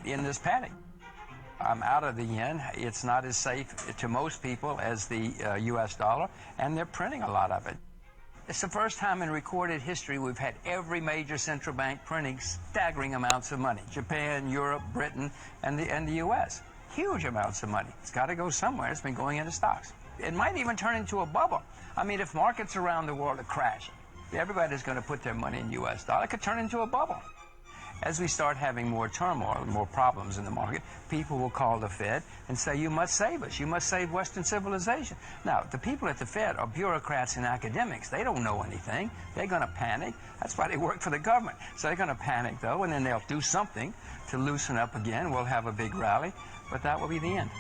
in this panic. I'm out of the yen. It's not as safe to most people as the U.S. dollar, and they're printing a lot of it. It's the first time in recorded history we've had every major central bank printing staggering amounts of money. Japan, Europe, Britain, and the U.S. Huge amounts of money. It's got to go somewhere. It's been going into stocks. It might even turn into a bubble. I mean, if markets around the world are crashing, everybody's going to put their money in U.S. dollar. It could turn into a bubble. As we start having more turmoil, more problems in the market, people will call the Fed and say, you must save us. You must save Western civilization. Now, the people at the Fed are bureaucrats and academics. They don't know anything. They're going to panic. That's why they work for the government. So they're going to panic, though, and then they'll do something to loosen up again. We'll have a big rally, but that will be the end.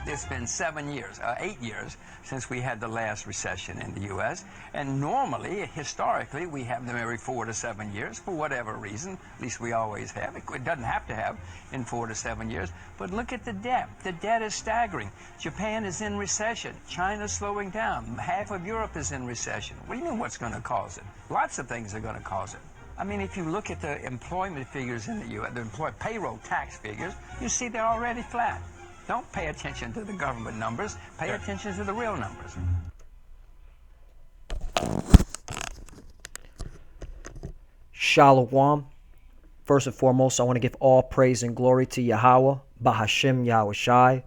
It's been 8 years since we had the last recession in the U.S. And normally, historically, we have them every 4 to 7 years for whatever reason. At least we always have. It doesn't have to have in 4 to 7 years. But look at the debt. The debt is staggering. Japan is in recession. China's slowing down. Half of Europe is in recession. What do you mean what's going to cause it? Lots of things are going to cause it. I mean, if you look at the employment figures in the U.S., the payroll tax figures, you see they're already flat. Don't pay attention to the government numbers. Pay attention to the real numbers. Shalom. First and foremost, I want to give all praise and glory to Yahweh, Bahashim Yahushai.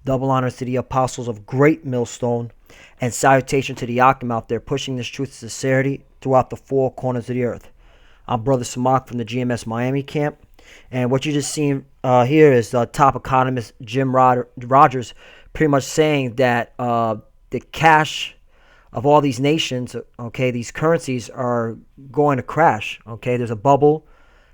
Double honor to the apostles of Great Millstone. And salutation to the Yakim out there pushing this truth and sincerity throughout the four corners of the earth. I'm Brother Samak from the GMS Miami camp. And what you just seen here is top economist Jim Rogers pretty much saying that the cash of all these nations, okay, these currencies are going to crash. Okay, there's a bubble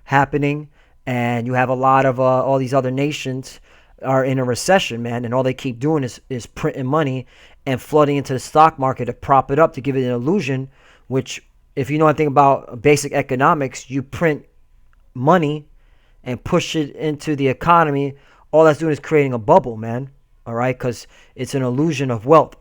happening, and you have a lot of all these other nations are in a recession, man, and all they keep doing is printing money and flooding into the stock market to prop it up, to give it an illusion, which, if you know anything about basic economics, you print money and push it into the economy, all that's doing is creating a bubble, man. All right, because it's an illusion of wealth.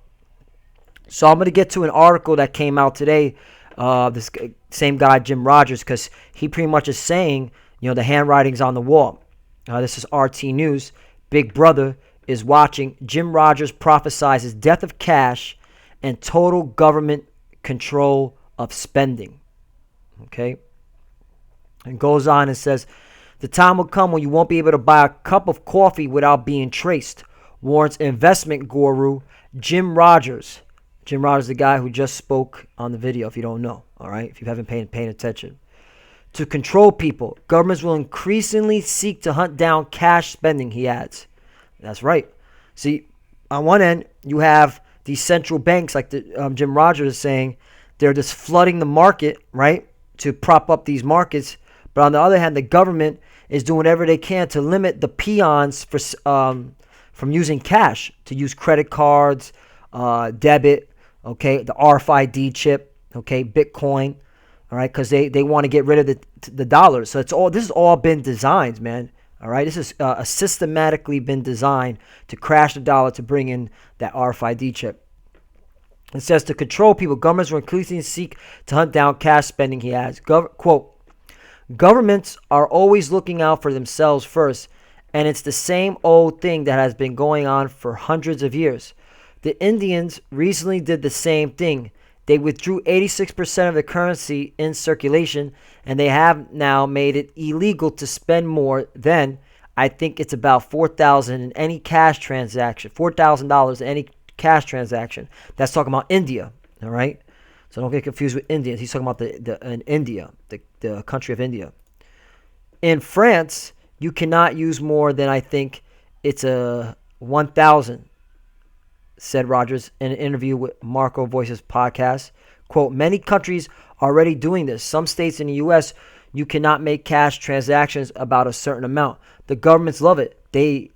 So I'm going to get to an article that came out today. This same guy, Jim Rogers, because he pretty much is saying, you know, the handwriting's on the wall. This is RT News. Big Brother is watching. Jim Rogers prophesies death of cash and total government control of spending. Okay, and goes on and says, the time will come when you won't be able to buy a cup of coffee without being traced, warns investment guru Jim Rogers. Jim Rogers, the guy who just spoke on the video, if you don't know, all right, if you haven't paying attention. To control people, governments will increasingly seek to hunt down cash spending, he adds. That's right. See, on one end, you have these central banks, like Jim Rogers is saying, they're just flooding the market, right, to prop up these markets. But on the other hand, the government is doing whatever they can to limit the peons from using cash, to use credit cards, debit, okay, the RFID chip, okay, Bitcoin, all right, because they want to get rid of the dollars. So this has all been designed, man. All right, this is systematically been designed to crash the dollar, to bring in that RFID chip. It says, to control people, governments will increasingly seek to hunt down cash spending, he adds. Quote, governments are always looking out for themselves first, and it's the same old thing that has been going on for hundreds of years. The Indians recently did the same thing. They withdrew 86% of the currency in circulation, and they have now made it illegal to spend more than, I think it's about $4,000 in any cash transaction, $4,000 in any cash transaction. That's talking about India, all right? So don't get confused with Indians. He's talking about India, the country of India. In France, you cannot use more than, I think it's a 1,000, said Rogers in an interview with Marco Voices podcast. Quote, many countries are already doing this. Some states in the U.S., you cannot make cash transactions about a certain amount. The governments love it. They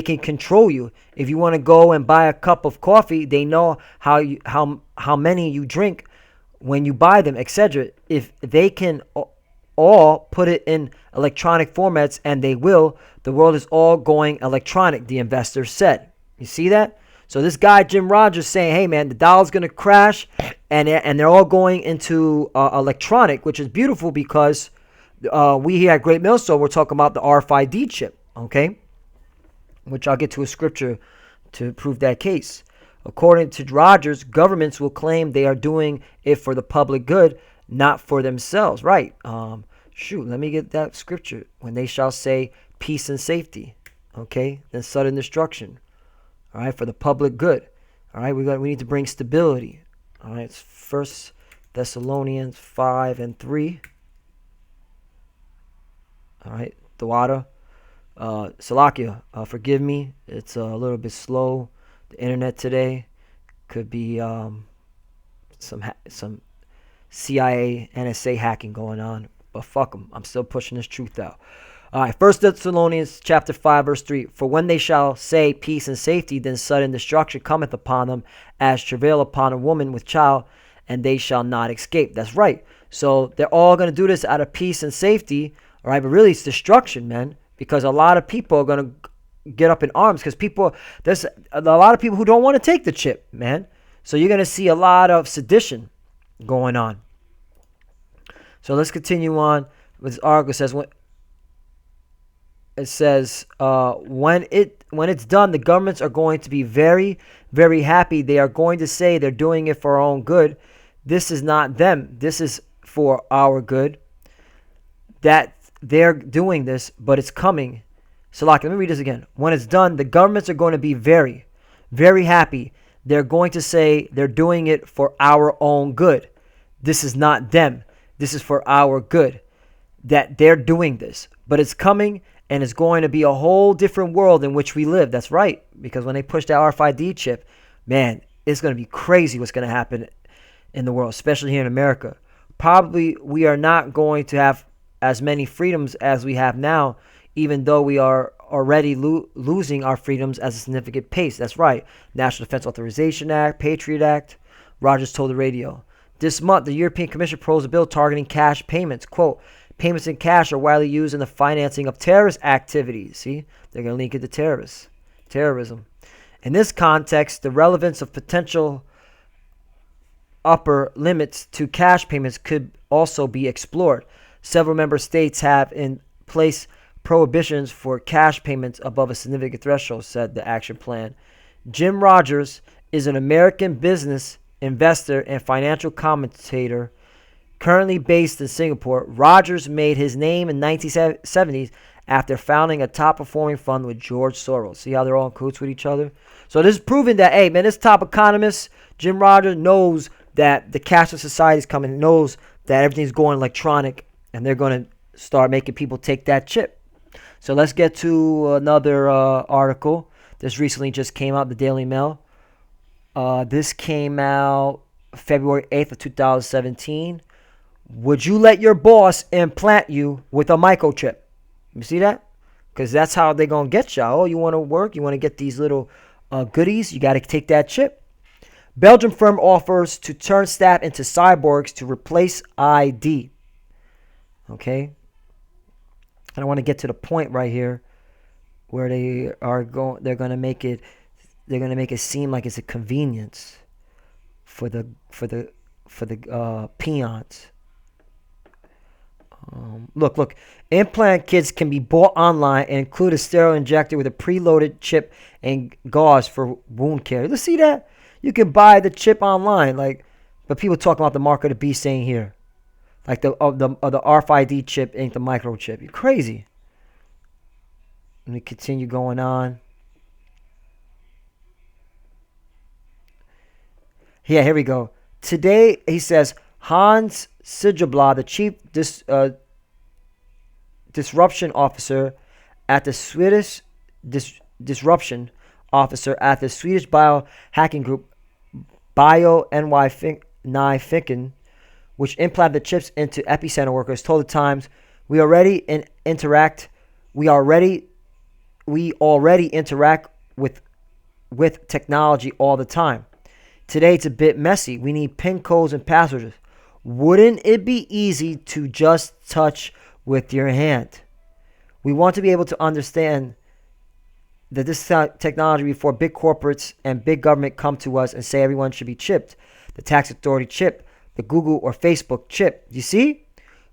can control you. If you want to go and buy a cup of coffee, they know how many you drink when you buy them, etc. If they can all put it in electronic formats, and they will, the world is all going electronic, the investor said. You see that? So this guy, Jim Rogers, saying, hey, man, the dollar's going to crash, and they're all going into electronic, which is beautiful because We here at Great Millstone, we're talking about the RFID chip, okay? Which I'll get to a scripture to prove that case. According to Rogers, governments will claim they are doing it for the public good, not for themselves. Right. Let me get that scripture. When they shall say peace and safety, okay, then sudden destruction. All right, for the public good. All right, we need to bring stability. All right, it's 1 Thessalonians 5:3. All right, the water. Salakia, forgive me. It's a little bit slow. The internet today could be some CIA, NSA hacking going on. But fuck them. I'm still pushing this truth out. All right, 1 Thessalonians chapter 5, verse 3. For when they shall say peace and safety, then sudden destruction cometh upon them, as travail upon a woman with child, and they shall not escape. That's right. So they're all going to do this out of peace and safety. All right, but really it's destruction, man, because a lot of people are going to get up in arms because there's a lot of people who don't want to take the chip, man. So you're going to see a lot of sedition going on. So let's continue on. This article says when it's done, the governments are going to be very, very happy. They are going to say they're doing it for our own good. This is not them. This is for our good. That they're doing this, but it's coming. So, let me read this again. When it's done, the governments are going to be very, very happy. They're going to say they're doing it for our own good. This is not them. This is for our good. That they're doing this, but it's coming, and it's going to be a whole different world in which we live. That's right, because when they push that RFID chip, man, it's going to be crazy what's going to happen in the world, especially here in America. Probably we are not going to have as many freedoms as we have now, even though we are already losing our freedoms at a significant pace. That's right. National Defense Authorization Act, Patriot Act. Rogers told the radio. This month, the European Commission proposed a bill targeting cash payments. Quote, payments in cash are widely used in the financing of terrorist activities. See, they're going to link it to terrorism. In this context, the relevance of potential upper limits to cash payments could also be explored. Several member states have in place prohibitions for cash payments above a significant threshold, said the action plan. Jim Rogers is an American business investor and financial commentator currently based in Singapore. Rogers made his name in the 1970s after founding a top-performing fund with George Soros. See how they're all in cahoots with each other? So this is proving that, hey, man, this top economist, Jim Rogers, knows that the cashless society is coming, knows that everything's going electronic, and they're going to start making people take that chip. So let's get to another article. This recently just came out, the Daily Mail. This came out February 8th of 2017. Would you let your boss implant you with a microchip? You see that? Because that's how they're going to get you. Oh, you want to work? You want to get these little goodies? You got to take that chip. Belgian firm offers to turn staff into cyborgs to replace ID. Okay? And I want to get to the point right here where they're going to make it seem like it's a convenience for the peons. Look. Implant kits can be bought online and include a sterile injector with a preloaded chip and gauze for wound care. Let's see that. You can buy the chip online, but people talk about the mark of the beast saying here, like the RFID chip ain't the microchip. You're crazy. Let me continue going on. Yeah, here we go. Today, he says, Hans Sigebla, the chief disruption officer at the Swedish disruption officer at the Swedish biohacking group BioNY, which implanted the chips into epicenter workers, told the Times, we already interact with technology all the time. Today it's a bit messy. We need PIN codes and passwords. Wouldn't it be easy to just touch with your hand? We want to be able to understand that this technology before big corporates and big government come to us and say everyone should be chipped. The tax authority chip, the Google or Facebook chip. You see?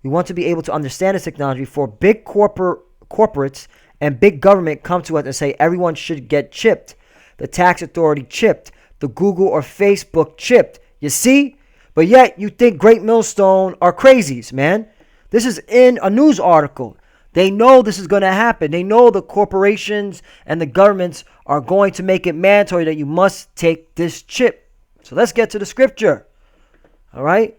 We want to be able to understand this technology before big corporates and big government come to us and say everyone should get chipped. The tax authority chipped. The Google or Facebook chipped. You see? But yet you think Great Millstone are crazies, man. This is in a news article. They know this is going to happen. They know the corporations and the governments are going to make it mandatory that you must take this chip. So let's get to the scripture. All right?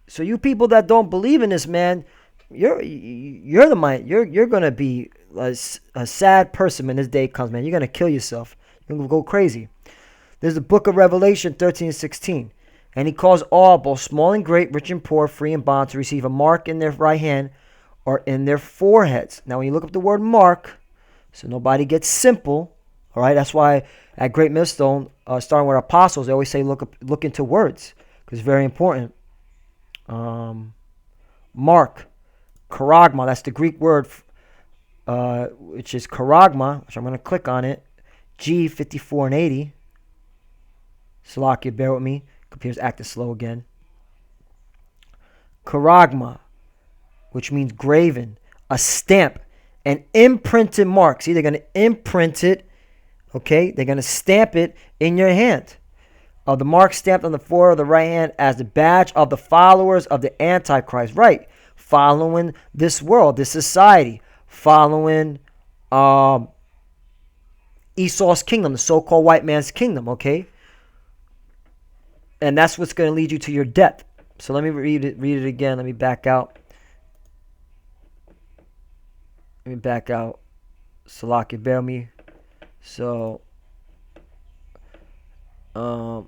So you people that don't believe in this, man, you're the mind. You're going to be a sad person when this day comes, man. You're going to kill yourself. You're going to go crazy. There's the book of Revelation 13:16. And he calls all, both small and great, rich and poor, free and bond, to receive a mark in their right hand or in their foreheads. Now, when you look up the word mark, so nobody gets simple, all right? That's why at Great Millstone, starting with apostles, they always say look into words, because it's very important. Mark, charagma, that's the Greek word, which is charagma, which I'm going to click on it, G54 and 80. Salakia, bear with me. Computer's acting slow again. Charagma, which means graven, a stamp, an imprinted mark. See, they're going to imprint it, okay? They're going to stamp it in your hand. The mark stamped on the forehead of the right hand as the badge of the followers of the Antichrist. Right. Following this world, this society. Following Esau's kingdom, the so-called white man's kingdom, okay? And that's what's going to lead you to your death. So let me read it again. Let me back out. Salaki, bear me. So, in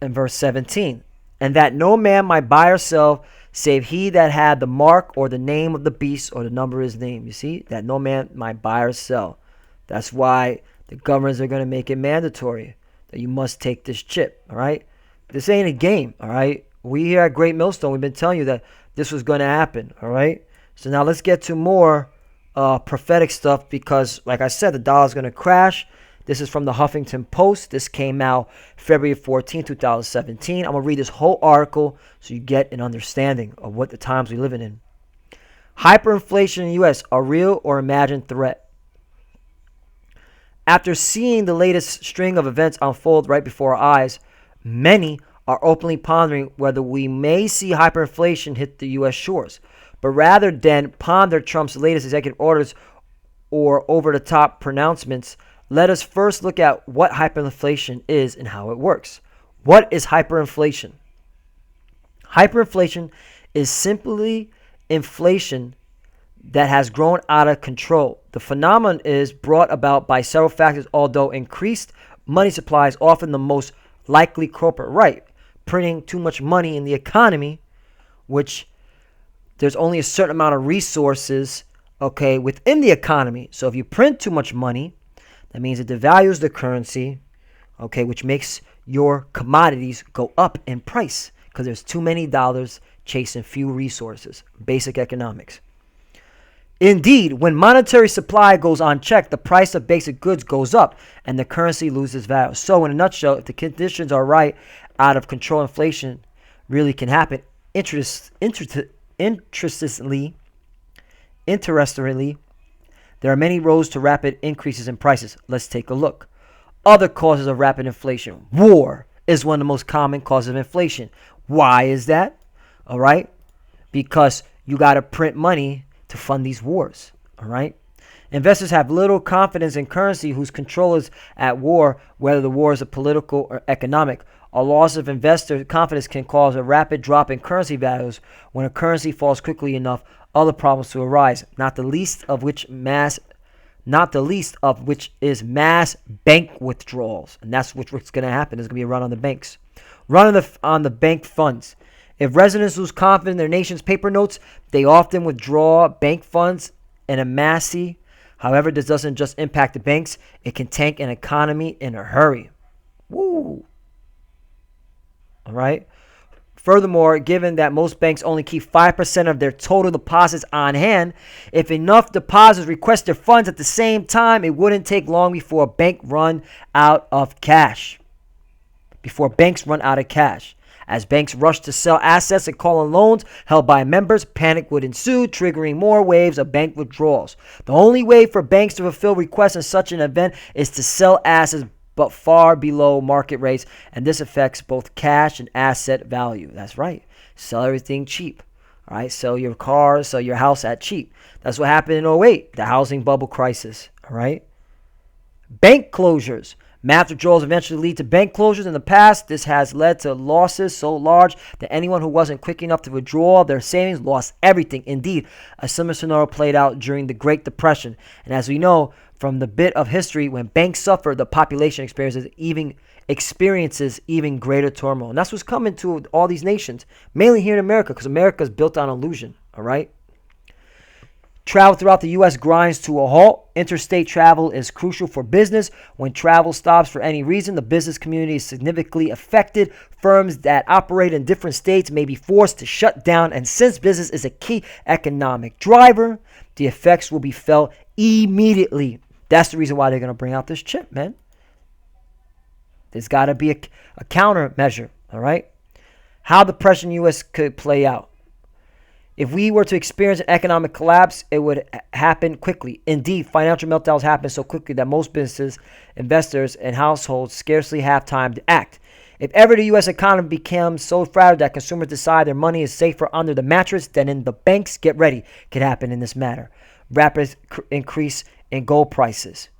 verse 17. And that no man might buy or sell, save he that had the mark or the name of the beast or the number of his name. You see? That no man might buy or sell. That's why the governments are going to make it mandatory that you must take this chip, all right? This ain't a game, all right? We here at Great Millstone, we've been telling you that this was going to happen, all right? So now let's get to more prophetic stuff because, like I said, the dollar's going to crash. This is from the Huffington Post. This came out February 14, 2017. I'm going to read this whole article so you get an understanding of what the times we're living in. Hyperinflation in the U.S., a real or imagined threat. After seeing the latest string of events unfold right before our eyes, many are openly pondering whether we may see hyperinflation hit the U.S. shores. But rather than ponder Trump's latest executive orders or over-the-top pronouncements, let us first look at what hyperinflation is and how it works. What is hyperinflation? Hyperinflation is simply inflation that has grown out of control. The phenomenon is brought about by several factors, although increased money supply is often the most likely culprit. Right, printing too much money in the economy, which there's only a certain amount of resources, okay, within the economy. So if you print too much money, that means it devalues the currency, okay, which makes your commodities go up in price because there's too many dollars chasing few resources. Basic economics. Indeed, when monetary supply goes unchecked, the price of basic goods goes up and the currency loses value. So in a nutshell, if the conditions are right, out of control inflation really can happen. Interestingly, there are many roads to rapid increases in prices. Let's take a look. Other causes of rapid inflation. War is one of the most common causes of inflation. Why is that? All right. Because you got to print money to fund these wars. All right. Investors have little confidence in currency whose control is at war, whether the war is political or economic. A loss of investor confidence can cause a rapid drop in currency values. When a currency falls quickly enough, other problems to arise, not the least of which is mass bank withdrawals. And that's what's going to happen. There's going to be a run on the banks. Run on the bank funds. If residents lose confidence in their nation's paper notes, they often withdraw bank funds in a masse. However, this doesn't just impact the banks. It can tank an economy in a hurry. Woo! All right. Furthermore, given that most banks only keep 5% of their total deposits on hand, if enough depositors request their funds at the same time, it wouldn't take long before a bank run out of cash. As As banks rushed to sell assets and call on loans held by members, panic would ensue, triggering more waves of bank withdrawals. The only way for banks to fulfill requests in such an event is to sell assets but far below market rates, and this affects both cash and asset value. That's right. Sell everything cheap. All right, sell your car, sell your house at cheap. That's what happened in '08, the housing bubble crisis. All right. Bank closures. Mass withdrawals eventually lead to bank closures. In the past, this has led to losses so large that anyone who wasn't quick enough to withdraw their savings lost everything. Indeed, a similar scenario played out during the Great Depression. And as we know from the bit of history, when banks suffer, the population experiences even greater turmoil. And that's what's coming to all these nations, mainly here in America, because America is built on illusion. All right. Travel throughout the U.S. grinds to a halt. Interstate travel is crucial for business. When travel stops for any reason, the business community is significantly affected. Firms that operate in different states may be forced to shut down, and since business is a key economic driver, the effects will be felt immediately. That's the reason why they're going to bring out this chip, man. There's got to be a countermeasure, all right? How the pressure in the U.S. could play out. If we were to experience an economic collapse, it would happen quickly. Indeed, financial meltdowns happen so quickly that most businesses, investors, and households scarcely have time to act. If ever the U.S. economy becomes so fragile that consumers decide their money is safer under the mattress than in the banks, get ready. Could happen in this matter. Rapid increase in gold prices.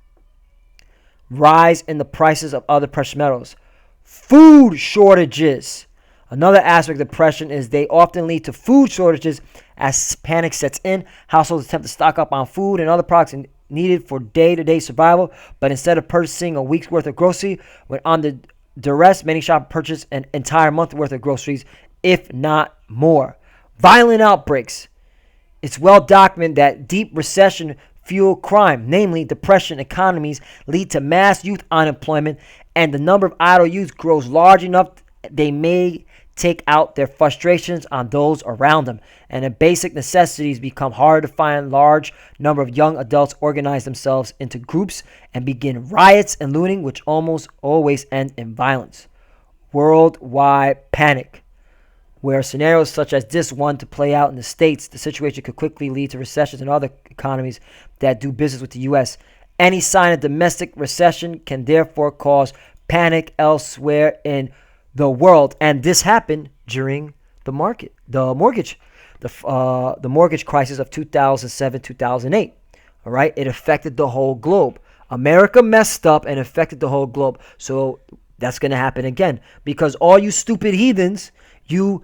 Rise in the prices of other precious metals. Food shortages. Another aspect of depression is they often lead to food shortages as panic sets in. Households attempt to stock up on food and other products needed for day-to-day survival, but instead of purchasing a week's worth of groceries, when under duress, many shoppers purchase an entire month's worth of groceries, if not more. Violent outbreaks. It's well documented that deep recession fuel crime, namely depression economies, lead to mass youth unemployment, and the number of idle youth grows large enough they may take out their frustrations on those around them, and the basic necessities become harder to find. Large number of young adults organize themselves into groups and begin riots and looting, which almost always end in violence. Worldwide panic. Where scenarios such as this one to play out in the States, the situation could quickly lead to recessions in other economies that do business with the U.S. Any sign of domestic recession can therefore cause panic elsewhere in the world, and this happened during the mortgage crisis of 2007-2008. All right, it affected the whole globe. America messed up and affected the whole globe. So that's going to happen again, because all you stupid heathens, you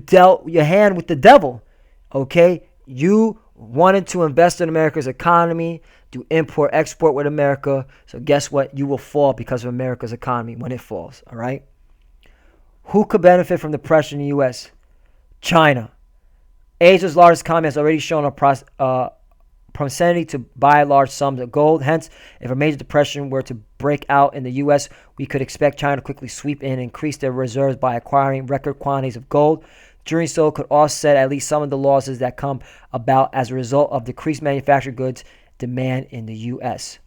dealt your hand with the devil. Okay, you wanted to invest in America's economy, do import export with America. So guess what? You will fall because of America's economy when it falls. All right. Who could benefit from depression in the U.S.? China. Asia's largest economy has already shown a propensity to buy large sums of gold. Hence, if a major depression were to break out in the U.S., we could expect China to quickly sweep in and increase their reserves by acquiring record quantities of gold. Doing so could offset at least some of the losses that come about as a result of decreased manufactured goods demand in the U.S.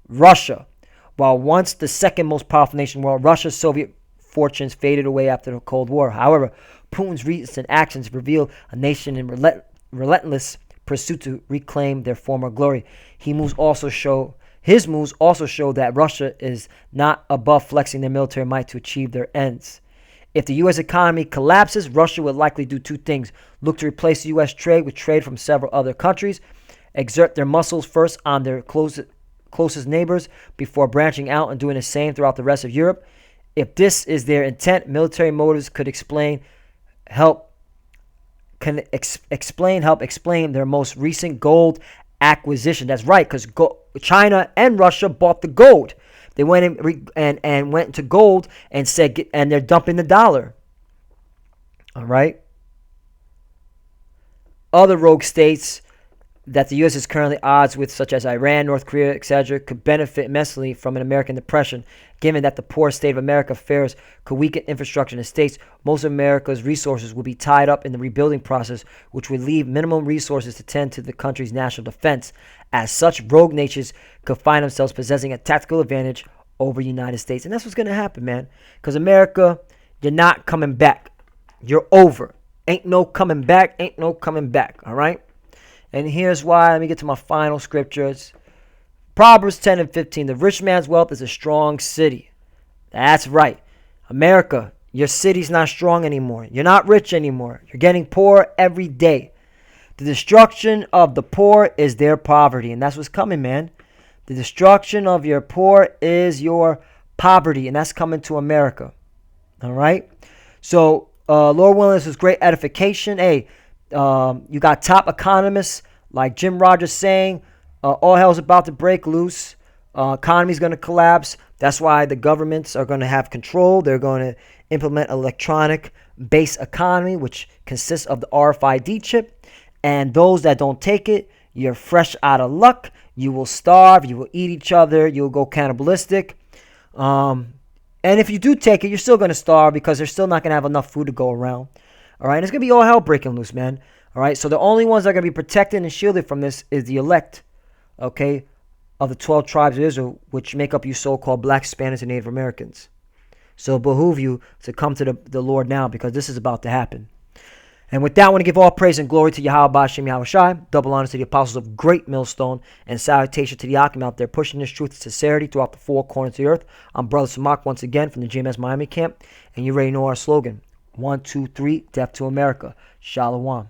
Russia. While once the second most powerful nation in the world, Russia's Soviet fortunes faded away after the Cold War. However, Putin's recent actions reveal a nation in relentless pursuit to reclaim their former glory. His moves also show that Russia is not above flexing their military might to achieve their ends. If the U.S. economy collapses, Russia would likely do two things: look to replace U.S. trade with trade from several other countries, exert their muscles first on their closest neighbors before branching out and doing the same throughout the rest of Europe. If this is their intent, military motives could help explain their most recent gold acquisition. That's right, because China and Russia bought the gold. They went and went to gold and said, and they're dumping the dollar. All right. Other rogue states that the U.S. is currently at odds with, such as Iran, North Korea, etc., could benefit immensely from an American depression. Given that the poor state of America affairs could weaken infrastructure in the states, most of America's resources would be tied up in the rebuilding process, which would leave minimum resources to tend to the country's national defense. As such, rogue nations could find themselves possessing a tactical advantage over the United States. And that's what's going to happen, man. Because America, You're not coming back. You're over. Ain't no coming back. Ain't no coming back. All right? And here's why. Let me get to my final scriptures. Proverbs 10 and 15. The rich man's wealth is a strong city. That's right. America, your city's not strong anymore. You're not rich anymore. You're getting poor every day. The destruction of the poor is their poverty. And that's what's coming, man. The destruction of your poor is your poverty. And that's coming to America. All right? So, Lord willing, this is great edification. Hey, you got top economists like Jim Rogers saying, all hell's about to break loose. Economy's going to collapse. That's why the governments are going to have control. They're going to implement electronic-based economy, which consists of the RFID chip. And those that don't take it, you're fresh out of luck. You will starve. You will eat each other. You'll go cannibalistic. And if you do take it, you're still going to starve because they're still not going to have enough food to go around. All right, and it's going to be all hell breaking loose, man. All right, so the only ones that are going to be protected and shielded from this is the elect, okay, of the 12 tribes of Israel, which make up you so-called black, Spanish, and Native Americans. So it behoove you to come to the Lord now because this is about to happen. And with that, I want to give all praise and glory to Yahweh Ba'Shem Yahweh Shai, double honors to the apostles of Great Millstone, and salutation to the Akim out there pushing this truth and sincerity throughout the four corners of the earth. I'm Brother Samak once again from the GMS Miami camp, and you already know our slogan, 1, 2, 3, death to America. Shalom.